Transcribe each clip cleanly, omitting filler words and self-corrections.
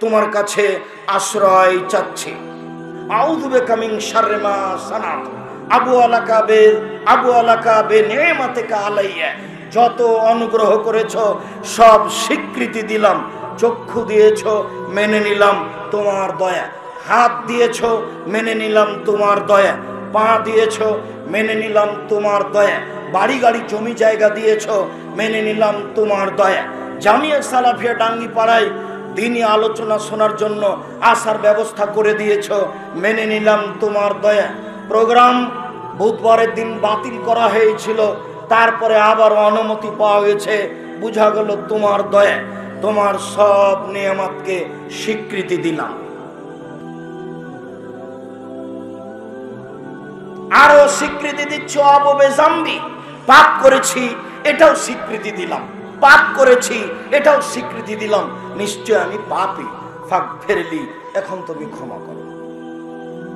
তোমার কাছে আশ্রয় চাচ্ছি। আউযু বিকা মিন শাররি মা সানাত আবু আলাকা বে নি'মাতিকা আলাইয়া। যত অনুগ্রহ করেছো সব স্বীকৃতি দিলাম। চক্ষু দিয়েছো, মেনে নিলাম তোমার দয়া। হাত দিয়েছো, মেনে নিলাম তোমার দয়া। পা দিয়েছো, মেনে নিলাম তোমার দয়া। বাড়ি গাড়ি জমি জায়গা দিয়েছো, মেনে নিলাম তোমার দয়া। জামিয়া সালাফিয়া ডাঙ্গিপাড়ায় দিনী আলোচনা শোনার জন্য আসার ব্যবস্থা করে দিয়েছো, মেনে নিলাম তোমার দয়া। প্রোগ্রাম বুধবারের দিন বাতিল করা হয়েছিল, তারপরে আবার অনুমতি পাওয়া গেছে, বুঝা গেল তোমার দয়া। তোমার সব নিয়ামতকে স্বীকৃতি দিলাম। আরো স্বীকৃতি দিচ্ছ আববে জাম্বি, পাপ করেছি এটাও স্বীকৃতি দিলাম। পাপ করেছি এটাও স্বীকৃতি দিলাম, নিশ্চয় আমি পাপী। ফাগফিরলি, এখন তুমি ক্ষমা করো।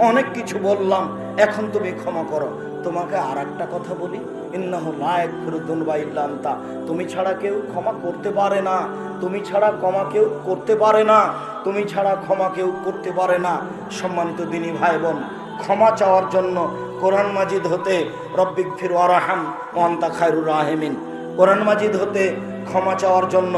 অনেক কিছু বললাম, এখন তুমি ক্ষমা করো। তোমাকে আর একটা কথা বলি, ইন্নাহু লা ইয়াগফিরু যুনুবা ইল্লা আনতা। তুমি ছাড়া কেউ ক্ষমা করতে পারে না, তুমি ছাড়া ক্ষমা কেউ করতে পারে না, তুমি ছাড়া ক্ষমা কেউ করতে পারে না। সম্মানিত দিনী ভাই বোন, ক্ষমা চাওয়ার জন্য কোরআন মাজিদ হতে রব্বিগফির ওয়ারহাম ওয়া আনতা খায়রুর রাহিমিন, কোরআন মাজিদ হতে ক্ষমা চাওয়ার জন্য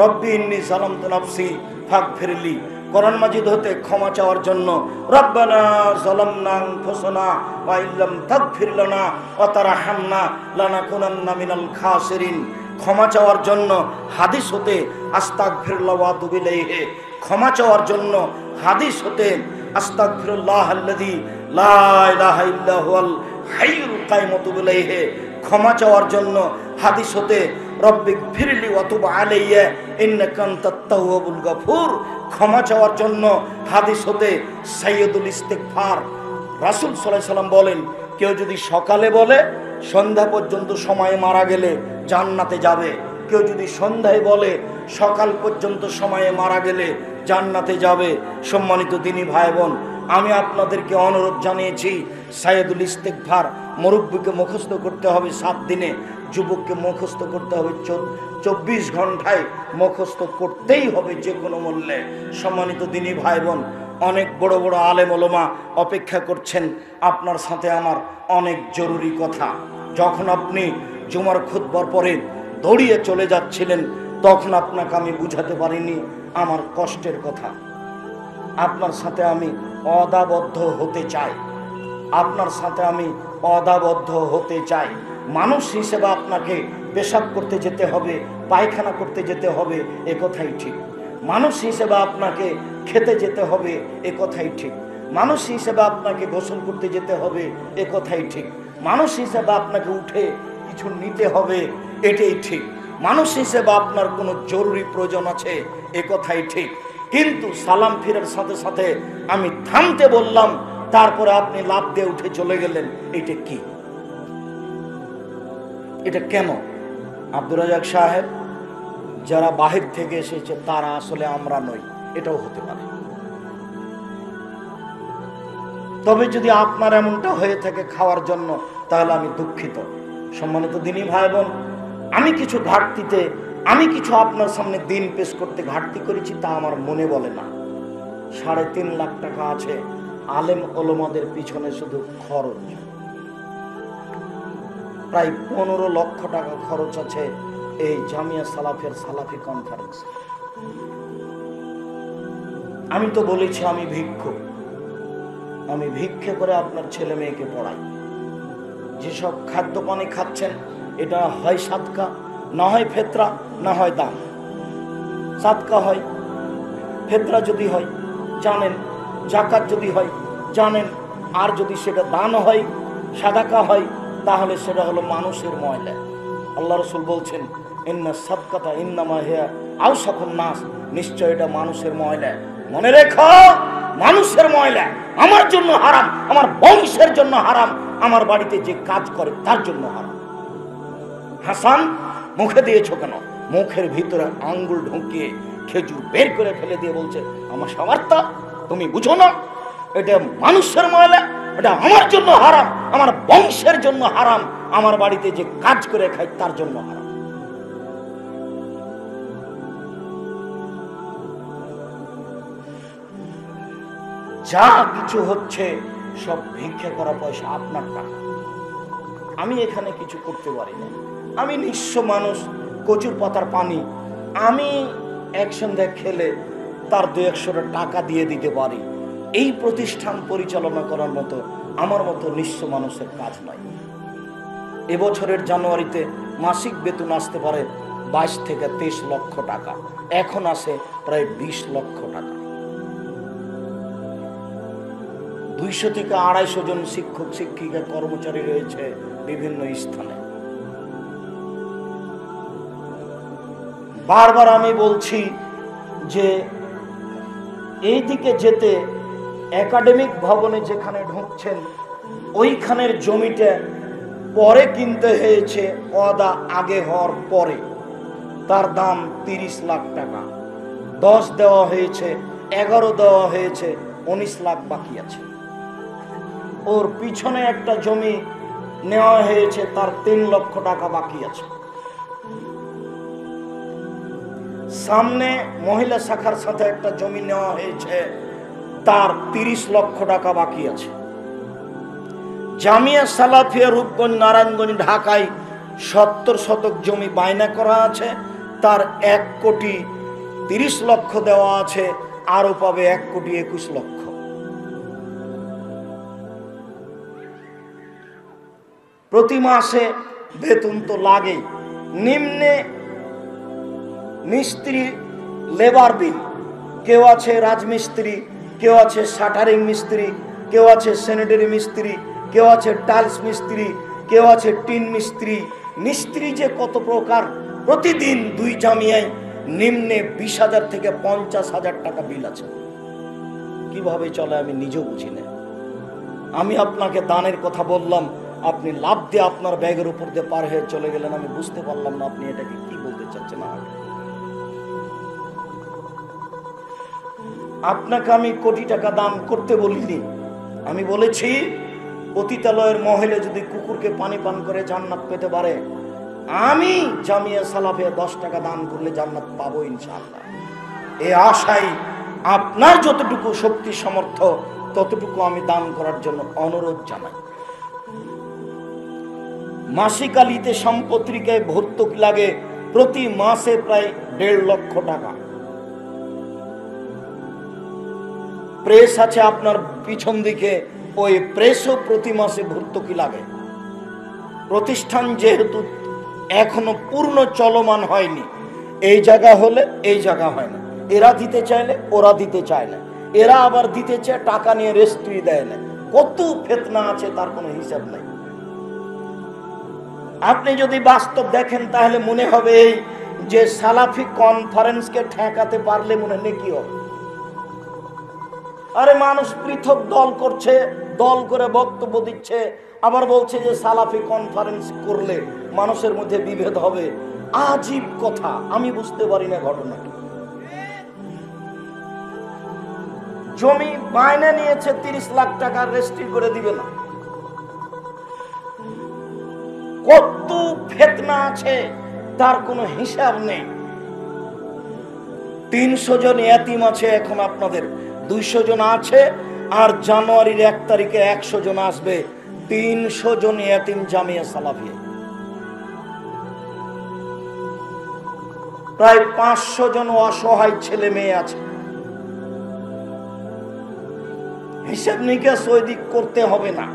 রব্বি ইন্নী যালামতু নাফসি ফাগফিরলি, কোরআন মাজিদ হতে ক্ষমা চাওয়ার জন্য রব্বানা যালামনা আনফুসানা ওয়া ইল্লাম তাগফির লানা ওয়া তারহামনা লানাকুনান্না মিনাল খাসিরিন। ক্ষমা চাওয়ার জন্য হাদিস হতে আস্তাগফিরুল্লাহ ওয়া আতুবু ইলাইহি, ক্ষমা চাওয়ার জন্য হাদিস হতে আস্তাগফিরুল্লাহাল্লাযী লা ইলাহা ইল্লা হুয়াল হাইয়ুল কাইয়ুম ওয়া আতুবু ইলাইহি, ক্ষমা চাওয়ার জন্য হাদিস হতে রব্বিগফিরলি ওয়া তুব আলাইয়া ইন্নাকা আনতাত তাওয়াবুল গফুর, ক্ষমা চাওয়ার জন্য হাদিস হতে সাইয়্যিদুল ইস্তিগফার। রাসূল সাল্লাল্লাহু আলাইহি সাল্লাম বলেন, কেউ যদি সকালে বলে সন্ধ্যা পর্যন্ত সময় মারা গেলে জান্নাতে যাবে, কেউ যদি সন্ধ্যায় বলে সকাল পর্যন্ত সময়ে মারা গেলে জান্নাতে যাবে। সম্মানিত দিনী ভাই বোন, আমি আপনাদেরকে অনুরোধ জানিয়েছি, সাইয়্যিদুল ইস্তিগফার মুরব্বীকে মুখস্থ করতে হবে 7 দিনে, যুবককে মুখস্থ করতে হবে 24 ঘন্টায়, মুখস্থ করতেই হবে যে কোনো মূল্যে। সম্মানিত দিনী ভাই বোন, অনেক বড় বড় আলেম ওলামা অপেক্ষা করছেন আপনার সাথে আমার অনেক জরুরি কথা। যখন আপনি জুমার খুতবার পরে দৌড়িয়ে চলে যাচ্ছিলেন, তখন আপনাকে আমি বুঝাতে পারিনি আমার কষ্টের কথা। আপনার সাথে আমি অদাবদ্ধ হতে চাই, আপনার সাথে আমি অদাবদ্ধ হতে চাই। মানুষ হিসেবে আপনাকে পেশাব করতে যেতে হবে, পায়খানা করতে যেতে হবে, এ কথাই ঠিক। মানুষ হিসেবে আপনাকে খেতে যেতে হবে, এ কথাই ঠিক। মানুষ হিসেবে আপনাকে গোসল করতে যেতে হবে, এ কথাই ঠিক। মানুষ হিসেবে আপনাকে উঠে কিছু নিতে হবে, এটাই ঠিক। মানুষ হিসেবে আপনার কোনো জরুরি প্রয়োজন আছে, এ কথাই ঠিক। কিন্তু সালাম ফিরার সাথে সাথে আমি থামতে বললাম, তারপরে আপনি লাফ দিয়ে উঠে চলে গেলেন, এটা কি? এটা কেন? আব্দুর রাজ্জাক সাহেব, যারা বাহির থেকে এসেছে তারা আসলে আমরা নই, এটাও হতে পারে। তবে যদি আপনার এমনটা হয়ে থাকে খাওয়ার জন্য, তাহলে আমি দুঃখিত। সম্মানিত দিনী ভাই বোন, আমি কিছু ঘাটতিতে, আমি কিছু আপনার সামনে দিন পেশ করতে ঘাটতি করেছি, তা আমার মনে বলে না। 3.5 লাখ টাকা আছে আলেম ওলামাদের পিছনে শুধু খরচ, প্রায় 15 লক্ষ টাকা খরচ আছে এই জামিয়া সালাফের সালাফি কনফারেন্স। আমি তো বলেছি আমি ভিক্ষুক, আমি ভিক্ষে করে আপনার ছেলে মেয়েকে পড়াই। যেসব খাদ্য পানি খাচ্ছেন, এটা হয় সাদকা, না হয় ফেতরা, না হয় দান। সাদকা হয়, ফেতরা যদি হয় জানেন, জাকাত যদি হয় জানেন, আর যদি সেটা দান হয়, সাদাকা হয়, তাহলে সেটা হলো মানুষের ময়লা। আল্লাহ রাসূল বলছেন, ইন্না সাদকাতা ইন্নামা হিয়া আওসাকুন নাস, নিশ্চয় এটা মানুষের ময়লা। মনে রেখো, মানুষের ময়লা আমার জন্য হারাম, আমার বংশের জন্য হারাম, আমার বাড়িতে যে কাজ করে তার জন্য হারাম। হাসান, মুখে দিয়েছো কেন? মুখের ভিতরে আঙ্গুল ঢুকিয়ে খেজুর বের করে ফেলে দিয়ে বলছে, আমার সামর্থ্য তুমি বুঝো না, এটা মানুষের ময়লা, এটা আমার জন্য হারাম, আমার বংশের জন্য হারাম, আমার বাড়িতে যে কাজ করে খায় তার জন্য হারাম। যা কিছু হচ্ছে সব ভিক্ষা করা পয়সা, আপনার টাকা। আমি এখানে কিছু করতে পারি না। আমি নিঃস্ব মানুষ, কচুর পাতার পানি। আমি এক সন্ধ্যা খেলে তার 200-100 টাকা দিয়ে দিতে পারি। এই প্রতিষ্ঠান পরিচালনা করার মতো আমার মতো নিঃস্ব মানুষের কাজ নয়। এবছরের জানুয়ারিতে মাসিক বেতন আসতে পারে 22 থেকে 23 লক্ষ টাকা, এখন আসে প্রায় 20 লক্ষ টাকা। 200 থেকে 250 জন শিক্ষক শিক্ষিকা কর্মচারী রয়েছে বিভিন্ন স্থানে। বারবার আমি বলছি যে এই দিকে যেতে একাডেমিক ভবনে যেখানে ঢুকছেন ওইখানের জমিটা পরে কিনতে হয়েছে, ওয়াদা আগে হওয়ার পরে। তার দাম 30 লাখ টাকা। 10 দেওয়া হয়েছে, 11 দেওয়া হয়েছে, 19 লাখ বাকি আছে। ওর পিছনে একটা জমি নেওয়া হয়েছে, তার 3 লক্ষ টাকা বাকি আছে। সামনে মহিলা শাখার সাথে একটা জমি নেওয়া হয়েছে, তার 30 লক্ষ টাকা বাকি আছে। জামিয়া সালাফিয়া রূপগঞ্জ নারায়ণগঞ্জ ঢাকায় 70 শতক জমি বায়না করা আছে, তার 1,30 লক্ষ দেওয়া আছে, আরো পাবে 1,21 লক্ষ। প্রতি মাসে বেতন তো লাগেই। নিম্নে মিস্ত্রি লেবার বিল, কেউ আছে রাজমিস্ত্রি, কেউ আছে শাটারিং মিস্ত্রি, কেউ আছে স্যানিটারি মিস্ত্রি, কেউ আছে টাইলস মিস্ত্রি, কেউ আছে টিন মিস্ত্রি। মিস্ত্রি যে কত প্রকার! প্রতিদিন 2 জামিয়ায় নিম্নে 20,000 থেকে 50,000 টাকা বিল আছে। কিভাবে চলে আমি নিজেও বুঝি না। আমি আপনাকে দানের কথা বললাম, আপনি লাভ দিয়ে আপনার ব্যাগের উপর দিয়ে পার হয়ে চলে গেলেন। আমি বুঝতে পারলাম না আপনি এটাকে কি বলতে চাচ্ছেন। আপনাকে আমি কোটি টাকা দান করতে বলিনি। আমি বলেছি পতিতালয়ের মহিলা যদি কুকুরকে পানি পান করে জান্নাত পেতে পারে, আমি জামিয়া সালাফিয়া 10 টাকা দান করলে জান্নাত পাবো ইনশাআল্লাহ। এই আশাই আপনার যতটুকু শক্তি সামর্থ্য ততটুকু আমি দান করার জন্য অনুরোধ জানাই। মাসিক আলিতে সম্পত্রিকায় ভর্তুকি লাগে প্রতি মাসে প্রায় 1.5 লক্ষ টাকা। প্রেস আছে আপনার পিছন দিকে, ওই প্রেসও প্রতি মাসে ভর্তুকি লাগে। প্রতিষ্ঠান যেহেতু এখনো পূর্ণ চলমান হয়নি, এই জায়গা হলে এই জায়গা হয় না, এরা দিতে চাইলে ওরা দিতে চায় না, এরা আবার দিতে চায় টাকা নিয়ে রেস্ট্রি দেয় না। কত ফেতনা আছে তার কোনো হিসাব নাই। আপনি যদি বাস্তব দেখেন তাহলে মনে হবে এই যে সালাফি কনফারেন্সকে ঠেকাতে পারলে মনে নেকি হবে। আরে মানুষ পৃথক দল করছে, দল করে বক্তব্য দিচ্ছে, আবার বলছে যে সালাফি কনফারেন্স করলে মানুষের মধ্যে বিভেদ হবে। আজীব কথা, আমি বুঝতে পারি না ঘটনা কি। জমি বায়না নিয়েছে 30 লাখ টাকা, রেজিস্ট্রি করে দিবে না। কত ফেতনা আছে তার কোনো হিসাব নেই। 300 জন এতিম আছে এখন আপনাদের, 200 জন আছে, আর জানুয়ারির 1 তারিখে 100 জন আসবে। 300 জন এতিম জামিয়া সালাফিয়া। প্রায় 500 জন অসহায় ছেলে মেয়ে আছে। হিসাব নিকাশ ওই দিক করতে হবে না,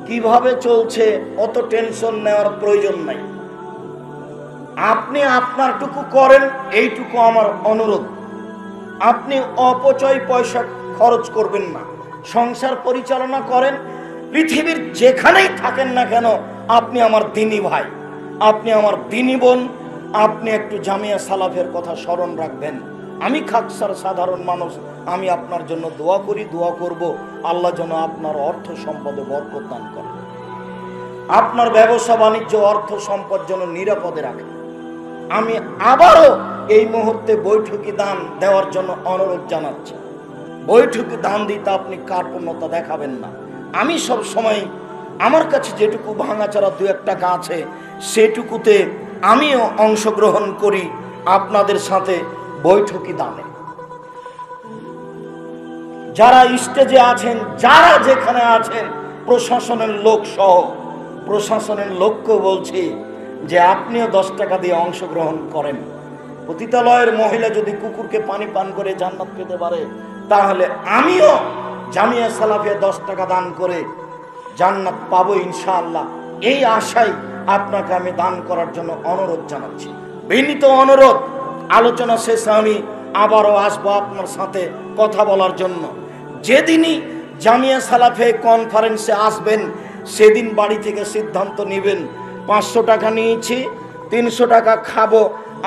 কিভাবে চলছে অত টেনশন নেওয়ার প্রয়োজন নাই। আপনি আপনারটুকু করেন, এইটুকু আমার অনুরোধ। আপনি অপচয় পয়সা খরচ করবেন না, সংসার পরিচালনা করেন। পৃথিবীর যেখানেই থাকেন না কেন আপনি আমার দিনী ভাই, আপনি আমার দিনী বোন। আপনি একটু জামিয়া সালাফের কথা স্মরণ রাখবেন। আমি খাকসার সাধারণ মানুষ, আমি আপনার জন্য দোয়া করি, দোয়া করব আল্লাহ যেন আপনার অর্থ সম্পদে বরকত দান করেন, আপনার ব্যবসা বাণিজ্য অর্থ সম্পদ যেন নিরাপদে রাখেন। আমি আবারও এই মুহূর্তে বৈঠকি দান দেওয়ার জন্য অনুরোধ জানাচ্ছি। বৈঠকি দান দিতে আপনি কার্পণ্যতা দেখাবেন না। আমি সব সময় আমার কাছে যেটুকু ভাঙাচোরা 2-1 টাকা আছে সেটুকুতে আমিও অংশগ্রহণ করি আপনাদের সাথে বৈঠকি দানে। যারা স্টেজে আছেন, যারা যেখানে আছেন, প্রশাসনের লোক সহ, প্রশাসনের লোককে বলছি যে আপনিও 10 টাকা দিয়ে অংশগ্রহণ করেন। পতিতালয়ের মহিলা যদি কুকুরকে পানি পান করে জান্নাত পেতে পারে, তাহলে আমিও জামিয়া সালাফিয়া 10 টাকা দান করে জান্নাত পাবো ইনশাআল্লাহ। এই আশায় আপনাকে আমি দান করার জন্য অনুরোধ জানাচ্ছি, বিনীত অনুরোধ। আলোচনা শেষে আমি আবারও আসবো আপনার সাথে কথা বলার জন্য। যেদিনই জামিয়া সালাফিয়া কনফারেন্সে আসবেন, সেদিন বাড়ি থেকে সিদ্ধান্ত নেবেন 500 টাকা নিয়েছি, 300 টাকা খাবো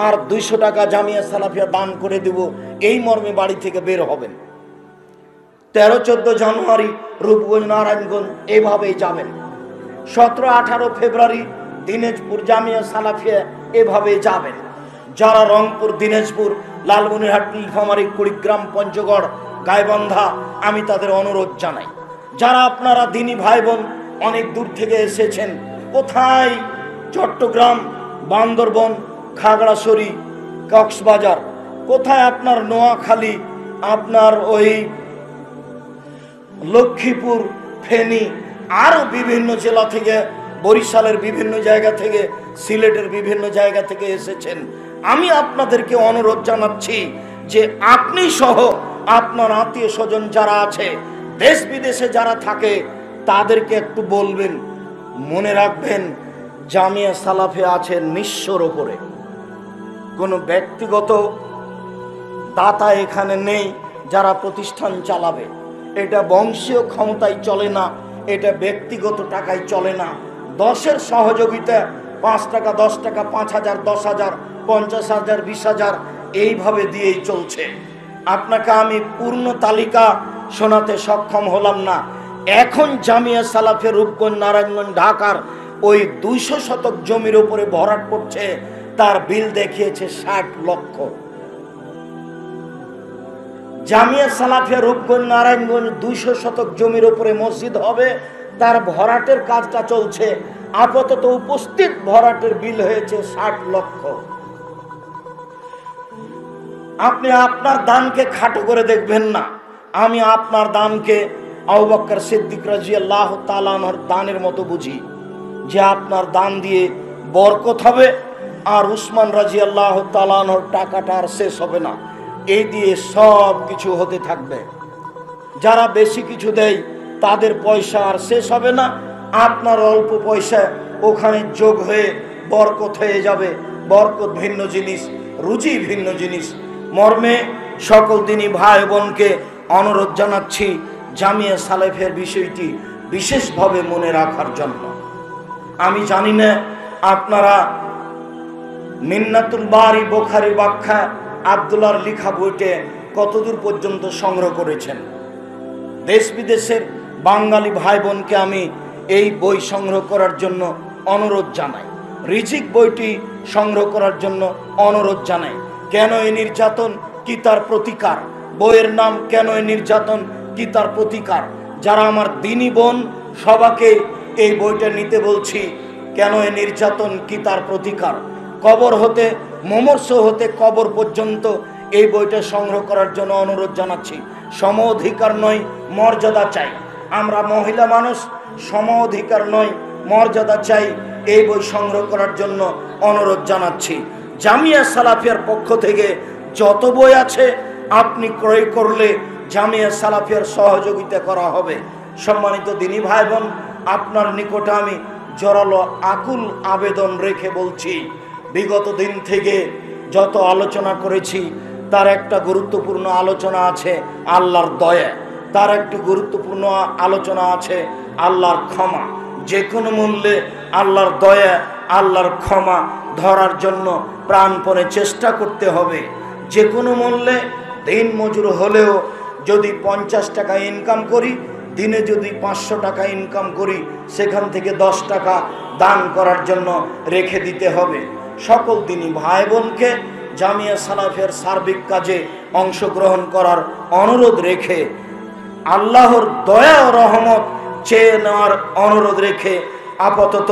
আর 200 টাকা জামিয়া সালাফিয়া দান করে দেব, এই মর্মে বাড়ি থেকে বের হবেন। 13-14 জানুয়ারি রূপগঞ্জ, নারায়ণগঞ্জ এভাবেই যাবেন। 17-18 ফেব্রুয়ারি দিনাজপুর জামিয়া সালাফিয়া এভাবেই যাবেন। যারা রংপুর, দিনাজপুর, লালমনিরহাট, নীলফামারী, কুড়িগ্রাম, পঞ্চগড়, গাইবান্ধা, আমি তাদের অনুরোধ জানাই। যারা আপনারা দিনী ভাই বোন অনেক দূর থেকে এসেছেন, কোথায় চট্টগ্রাম, বান্দরবন, খাগড়াছড়ি, কক্সবাজার, কোথায় আপনার নোয়াখালী, আপনার ওই লক্ষ্মীপুর, ফেনী, আরও বিভিন্ন জেলা থেকে, বরিশালের বিভিন্ন জায়গা থেকে, সিলেটের বিভিন্ন জায়গা থেকে এসেছেন, আমি আপনাদেরকে অনুরোধ জানাচ্ছি যে আপনি সহ আপনার আত্মীয় স্বজন যারা আছে, দেশ বিদেশে যারা থাকে, তাদেরকে একটু বলবেন, মনে রাখবেন জামিয়া সালাফিয়া আছে নিঃস্বর ওপরে, কোনো ব্যক্তিগত দাতা এখানে নেই যারা প্রতিষ্ঠান চালাবে। এটা বংশীয় ক্ষমতায় চলে না, এটা ব্যক্তিগত টাকায় চলে না। 10-এর সহযোগিতা, 5 টাকা, 10 টাকা, 5,000, 10,000, 50,000, 20,000 এইভাবে দিয়েই চলছে। আপনাকে আমি পূর্ণ তালিকা শোনাতে সক্ষম হলাম না। এখন জামিয়া সালাফিয়া রূপগঞ্জ, নারায়ণগঞ্জ, ঢাকার ওই 200 শতক জমির উপরে ভরাট করছে, তার বিল দেখিয়েছে 60 লক্ষ। জামিয়া সালাফিয়া রূপগঞ্জ, নারায়ণগঞ্জ 200 শতক জমির উপরে মসজিদ হবে, তার ভরাটের কাজটা চলছে। আপাতত উপস্থিত ভরাটের বিল হয়েছে 60 লক্ষ। আপনি আপনার দানকে খাটো করে দেখবেন না। আমি আপনার দানকে আবু বকর সিদ্দিক রাদিয়াল্লাহু তাআলা আনহুর দানের মতো বুঝি, যে আপনার দান দিয়ে বরকত হবে, আর উসমান রাদিয়াল্লাহু তাআলা আনহুর টাকাটা আর শেষ হবে না, এই দিয়ে সব কিছু হতে থাকবে। যারা বেশি কিছু দেয় তাদের পয়সা আর শেষ হবে না, আপনার অল্প পয়সা ওখানে যোগ হয়ে বরকত হয়ে যাবে। বরকত ভিন্ন জিনিস, রুচি ভিন্ন জিনিস। মর্মে সকল দিনই ভাই বোনকে অনুরোধ জানাচ্ছি জামিয়া সালাফিয়ার বিষয়টি বিশেষভাবে মনে রাখার জন্য। আমি জানি না আপনারা মিন্নাতুল বারি বুখারী ব্যাখ্যা আব্দুল্লাহর লেখা বইতে কতদূর পর্যন্ত সংগ্রহ করেছেন। দেশ বিদেশের বাঙালি ভাই বোনকে আমি এই বই সংগ্রহ করার জন্য অনুরোধ জানাই। রিজিক বইটি সংগ্রহ করার জন্য অনুরোধ জানাই। কেন এই নির্যাতন, কি তার প্রতিকার? বইয়ের নাম কেন এই নির্যাতন, কি তার প্রতিকার? যারা আমার দিনী বোন, সবাইকে এই বইটা নিতে বলছি। কেন এই নির্যাতন, কি তার প্রতিকার? কবর হতে, মুমূর্ষ হতে কবর পর্যন্ত এই বইটা সংগ্রহ করার জন্য অনুরোধ জানাচ্ছি। সম অধিকার নয়, মর্যাদা চাই। আমরা মহিলা মানুষ, সম অধিকার নয়, মর্যাদা চাই। এই বই সংগ্রহ করার জন্য অনুরোধ জানাচ্ছি। জামিয়া সালাফিয়ার পক্ষ থেকে যত বই আছে আপনি ক্রয় করলে জামিয়া সালাফিয়ার সহযোগিতা করা হবে। সম্মানিত দিনী ভাই বোন, আপনার নিকটে আমি জোরালো আকুল আবেদন রেখে বলছি, বিগত দিন থেকে যত আলোচনা করেছি তার একটা গুরুত্বপূর্ণ আলোচনা আছে আল্লাহর দয়া, তার একটি গুরুত্বপূর্ণ আলোচনা আছে আল্লাহর ক্ষমা। যে কোনো মূল্যে আল্লাহর দয়া, আল্লাহর ক্ষমা ধরার জন্য প্রাণপণে চেষ্টা করতে হবে। যে কোনো মূল্যে দিন মজুর হলেও যদি 50 টাকা ইনকাম করি, দিনে যদি 500 টাকা ইনকাম করি, সেখান থেকে 10 টাকা দান করার জন্য রেখে দিতে হবে। সকল দিনই ভাই বোনকে জামিয়া সালাফিয়ার সার্বিক কাজে অংশগ্রহণ করার অনুরোধ রেখে, আল্লাহর দয়া ও রহমত চেয়ে নেওয়ার অনুরোধ রেখে আপাতত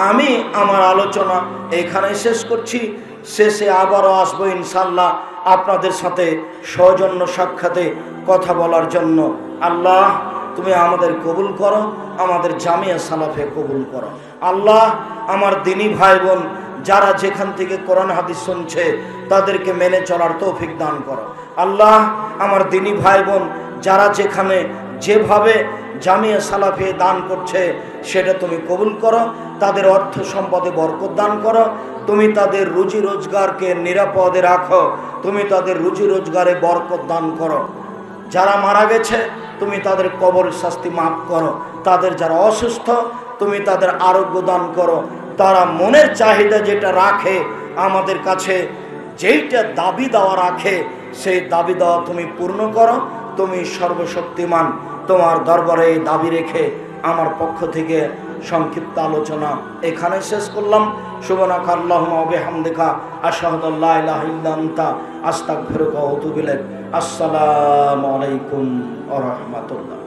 আমি আমার আলোচনা এখানে শেষ করছি। শেষে আবারও আসবো ইনশাল্লাহ আপনাদের সাথে সৌজন্য সাক্ষাতে কথা বলার জন্য। আল্লাহ তুমি আমাদের কবুল করো, আমাদের জামিয়া সালাফে কবুল করো। আল্লাহ আমার দিনী ভাই বোন যারা যেখান থেকে কোরআন হাদিস শুনছে তাদেরকে মেনে চলার তৌফিক দান করো। আল্লাহ আমার দিনী ভাই বোন যারা যেখানে যেভাবে জামিয়া সালাফে দান করছে সেটা তুমি কবুল করো, তাদের অর্থ সম্পদে বরকত দান করো, তুমি তাদের রুজি রোজগারকে নিরাপদে রাখো, তুমি তাদের রুজি রোজগারে বরকত দান করো। যারা মারা গেছে তুমি তাদের কবর শাস্তি মাফ করো, তাদের যারা অসুস্থ তুমি তাদের আরোগ্য দান করো, তারা মনের চাহিদা যেটা রাখে আমাদের কাছে, যেইটা দাবি দেওয়া রাখে সেই দাবি দেওয়া তুমি পূর্ণ করো। তুমি সর্বশক্তিমান, তোমার দরবারে এই দাবি রেখে আমার পক্ষ থেকে সংক্ষিপ্ত আলোচনা এখানে শেষ করলাম। সুবহানাকা আল্লাহুম্মা ওয়া বিহামদিকা আশহাদু আল্লা ইলাহা ইল্লা আনতা আস্তাগফিরুকা ওয়া আতুবু ইলাইক। আসসালামু আলাইকুম ওয়া রাহমাতুল্লাহ।